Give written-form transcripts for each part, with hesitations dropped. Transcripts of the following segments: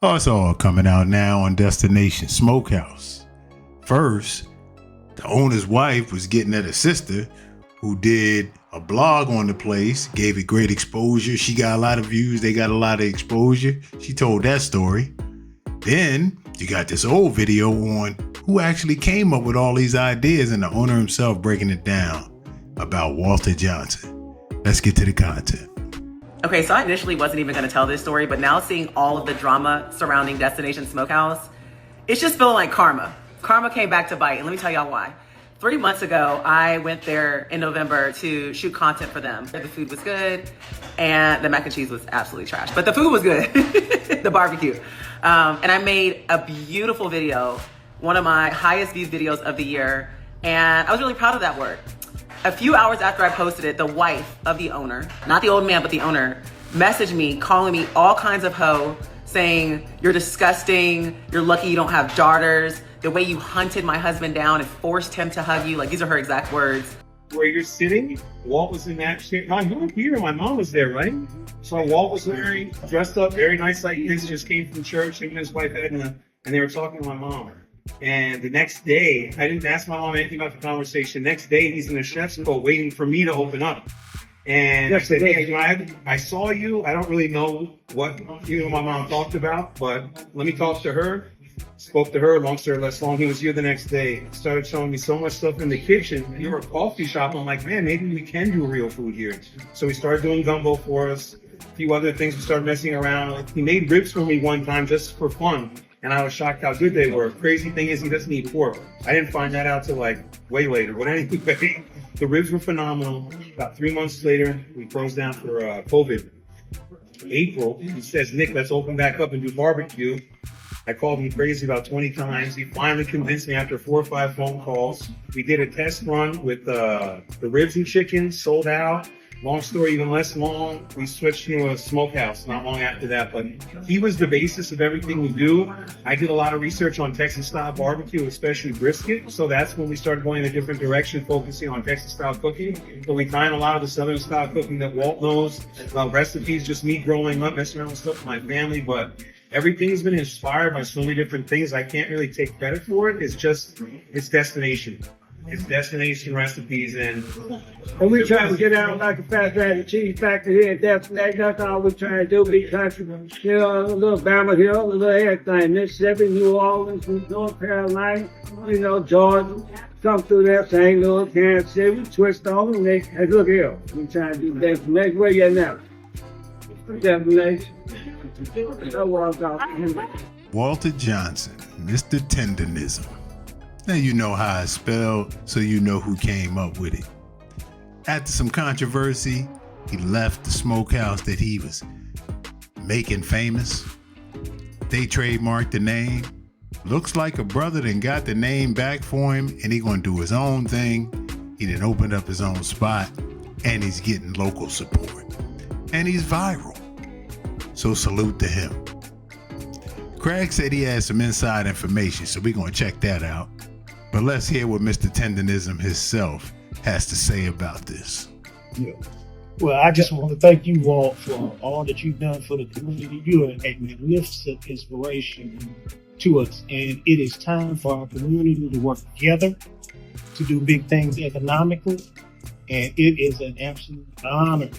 Oh, it's all coming out now on Destination Smokehouse. First, the owner's wife was getting at her sister, who did a blog on the place, gave it great exposure. She got a lot of views, they got a lot of exposure. She told that story. Then you got this old video on who actually came up with all these ideas and the owner himself breaking it down about Walter Johnson. Let's get to the content. Okay, so I initially wasn't even going to tell this story, but now seeing all of the drama surrounding Destination Smokehouse, it's just feeling like karma. Karma came back to bite, and let me tell y'all why. 3 months ago, I went there in November to shoot content for them. The food was good, and the mac and cheese was absolutely trash, but the food was good, the barbecue. And I made a beautiful video, one of my highest viewed videos of the year, and I was really proud of that work. A few hours after I posted it, the wife of the owner, not the old man, but the owner, messaged me, calling me all kinds of hoe, saying, "You're disgusting, you're lucky you don't have daughters, the way you hunted my husband down and forced him to hug you." Like, these are her exact words. Where you're sitting, Walt was in that shit. I'm here, my mom was there, right? So Walt was wearing, dressed up very nice like this, just came from church, him and his wife Edna, and they were talking to my mom. And the next day, I didn't ask my mom anything about the conversation. Next day, he's in the chef's boat waiting for me to open up. And I said, "Hey, I saw you. I don't really know what my mom talked about, but let me talk to her." Spoke to her, long story less long. He was here the next day. Started showing me so much stuff in the kitchen. You were a coffee shop. I'm like, man, maybe we can do real food here. So we started doing gumbo for us. A few other things we started messing around. He made ribs for me one time just for fun. And I was shocked how good they were. Crazy thing is he doesn't eat pork. I didn't find that out till like way later. But anyway, the ribs were phenomenal. About 3 months later, we froze down for COVID. April, he says, "Nick, let's open back up and do barbecue." I called him crazy about 20 times. He finally convinced me after 4 or 5 phone calls. We did a test run with the ribs and chicken, sold out. Long story, even less long, we switched to a Smokehouse not long after that. But he was the basis of everything we do. I did a lot of research on Texas-style barbecue, especially brisket. So that's when we started going in a different direction, focusing on Texas-style cooking. But we find a lot of the Southern-style cooking that Walt knows, recipes, just me growing up, messing around with stuff with my family. But everything's been inspired by so many different things. I can't really take credit for it. It's destination. It's destination recipes, and we try to get out like a fast and cheese factory here. That's all we're trying to do. Big country, you know, a little Bama here, a little everything. Mississippi, New Orleans, North Carolina, you know, Georgia. Come through there, St. Louis, Kansas City, we twist on them. Hey, look here, we trying to do destination. Where you at now? Destination. Walter Johnson, Mr. Tenderism. Now you know how it's spelled, so you know who came up with it. After some controversy, he left the smokehouse that he was making famous. They trademarked the name. Looks like a brother then got the name back for him, and he gonna do his own thing. He then opened up his own spot, and he's getting local support. And he's viral. So salute to him. Craig said he had some inside information, so we're gonna check that out. But let's hear what Mr. Tenderism himself has to say about this. Yeah. Well, I just want to thank you all for all that you've done for the community. You are a magnificent inspiration to us. And it is time for our community to work together to do big things economically. And it is an absolute honor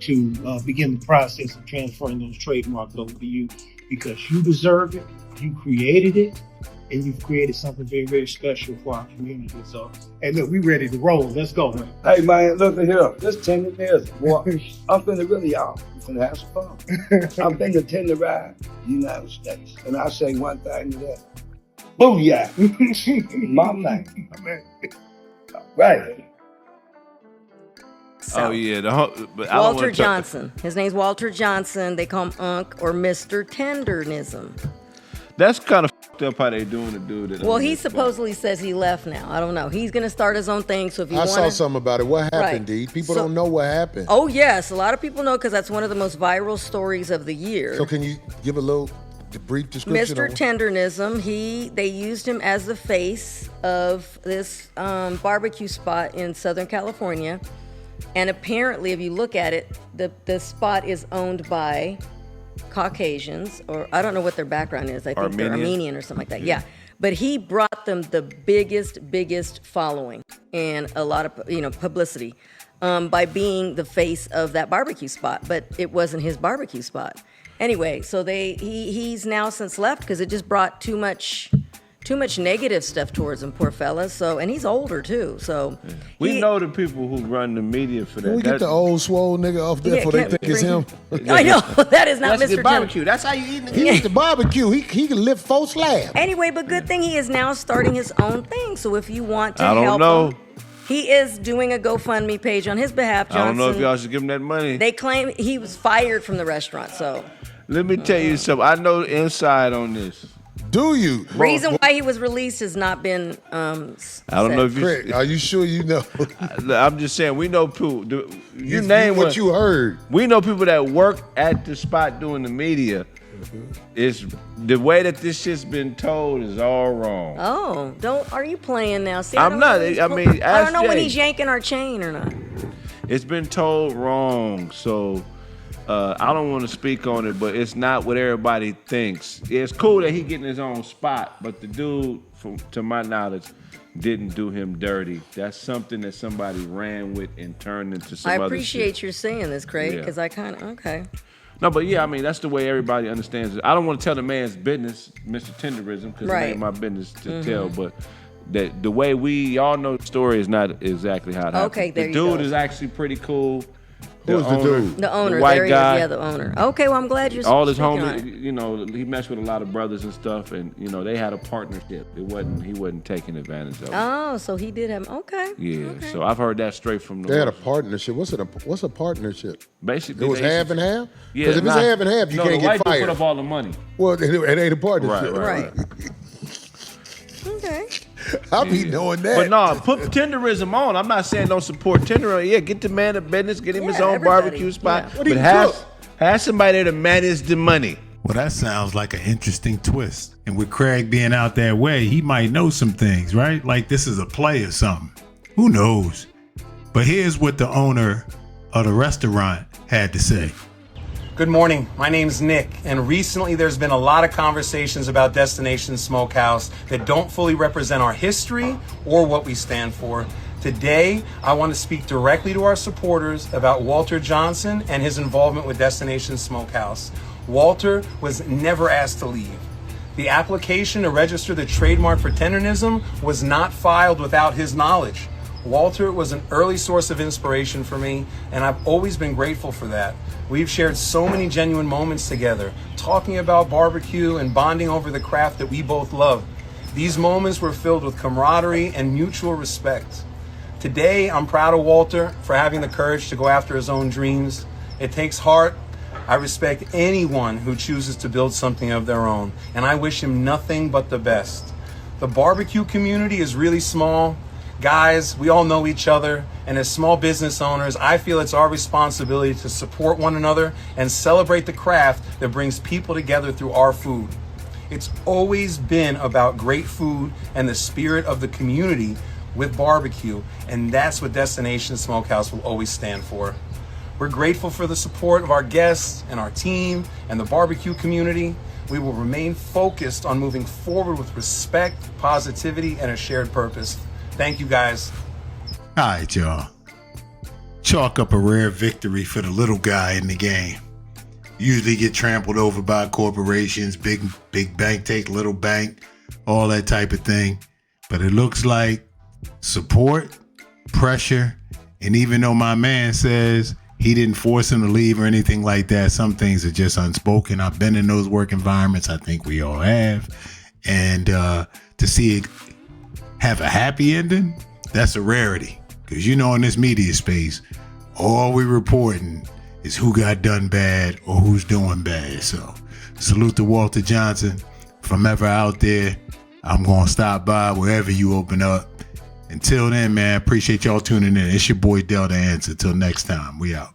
to begin the process of transferring those trademarks over to you, because you deserve it, you created it, and you've created something very, very special for our community. So, and look, we ready to roll. Let's go, man. Hey, man, look at here. This Tenderism, boy. I'm finna really, y'all. I'm finna have some fun. I'm finna tenderize the United States. And I say one thing to that. Booyah. My man. Right. Oh yeah, but Walter Johnson. His name's Walter Johnson. They call him Unc or Mr. Tenderism. That's kind of fucked up how they doing the dude. Well, he supposedly says he left now. I don't know. He's going to start his own thing. So if you I want saw something about it. What happened, Right. D? People don't know what happened. Oh, yes. A lot of people know because that's one of the most viral stories of the year. So can you give a little brief description? Mr. Tenderism, they used him as the face of this barbecue spot in Southern California. And apparently, if you look at it, the spot is owned by Caucasians, or I don't know what their background is. I think they're Armenian? Armenian or something like that. Yeah. But he brought them the biggest following and a lot of, publicity by being the face of that barbecue spot. But it wasn't his barbecue spot. Anyway, so he's now since left because it just brought too much negative stuff towards him, poor fella. So, and he's older too. So We know the people who run the media for that. Can we get the old swole nigga off there Yeah, before they can't think it's him? I know that is not That's Mr. the barbecue. That's how you eat He was the barbecue. He can lift folks laugh. Anyway, but good thing he is now starting his own thing. So if you want to I don't help know. him, he is doing a GoFundMe page on his behalf, Johnson. I don't know if y'all should give him that money. They claim he was fired from the restaurant. So Let me tell you something. I know the inside on this. Do you? reason why he was released has not been. I don't know if you. Craig, are you sure you know? I'm just saying we know people. You It's name what you heard. We know people that work at the spot doing the media. It's the way that this shit's been told is all wrong. Oh, are you playing now? See, I'm not. I mean, I don't know ask when Jay. he's yanking our chain or not. It's been told wrong, so I don't want to speak on it, but it's not what everybody thinks. It's cool that he getting his own spot, but the dude, to my knowledge, didn't do him dirty. That's something that somebody ran with and turned into some I other appreciate shit. you saying this, Craig, Yeah. because I kind of okay. No, but yeah, I mean, that's the way everybody understands it. I don't want to tell the man's business, Mr. Tenderism, because Right. it ain't my business to tell, but that the way y'all know the story is not exactly how it happened. Okay, there the you dude go. is actually pretty cool. Who's the dude? The owner, white there he guy. is, yeah, the owner. Okay, well, I'm glad you're All his speaking on homies, it. he messed with a lot of brothers and stuff, and they had a partnership. He wasn't taking advantage of it. Oh, so he did have. Okay. Yeah, Okay. so I've heard that straight from the. They had a horse. partnership. What's a partnership? Basically, It was they used half to- and half? Yeah, Because if it's half and half, you no, can't the get white dude fired. put up all the money. Well, it ain't a partnership. Right. Okay. I be knowing that. But no, put tenderism on. I'm not saying don't support tenderism. Yeah, get the man a business, get him his Yeah, own everybody. barbecue spot. Yeah. What do But you have somebody there to manage the money. Well, that sounds like an interesting twist. And with Craig being out that way, he might know some things, right? Like this is a play or something. Who knows? But here's what the owner of the restaurant had to say. Good morning. My name's Nick, and recently there's been a lot of conversations about Destination Smokehouse that don't fully represent our history or what we stand for. Today, I want to speak directly to our supporters about Walter Johnson and his involvement with Destination Smokehouse. Walter was never asked to leave. The application to register the trademark for tendernism was not filed without his knowledge. Walter was an early source of inspiration for me, and I've always been grateful for that. We've shared so many genuine moments together, talking about barbecue and bonding over the craft that we both love. These moments were filled with camaraderie and mutual respect. Today, I'm proud of Walter for having the courage to go after his own dreams. It takes heart. I respect anyone who chooses to build something of their own, and I wish him nothing but the best. The barbecue community is really small. Guys, we all know each other, and as small business owners, I feel it's our responsibility to support one another and celebrate the craft that brings people together through our food. It's always been about great food and the spirit of the community with barbecue, and that's what Destination Smokehouse will always stand for. We're grateful for the support of our guests and our team and the barbecue community. We will remain focused on moving forward with respect, positivity, and a shared purpose. Thank you, guys. All right, y'all. Chalk up a rare victory for the little guy in the game. Usually get trampled over by corporations, big bank take little bank, all that type of thing. But it looks like support, pressure, and even though my man says he didn't force him to leave or anything like that, some things are just unspoken. I've been in those work environments. I think we all have. And to see it have a happy ending, that's a rarity. Because in this media space, all we reporting is who got done bad or who's doing bad. So salute to Walter Johnson. If I'm ever out there, I'm going to stop by wherever you open up. Until then, man, appreciate y'all tuning in. It's your boy Delta Answer. Till next time, we out.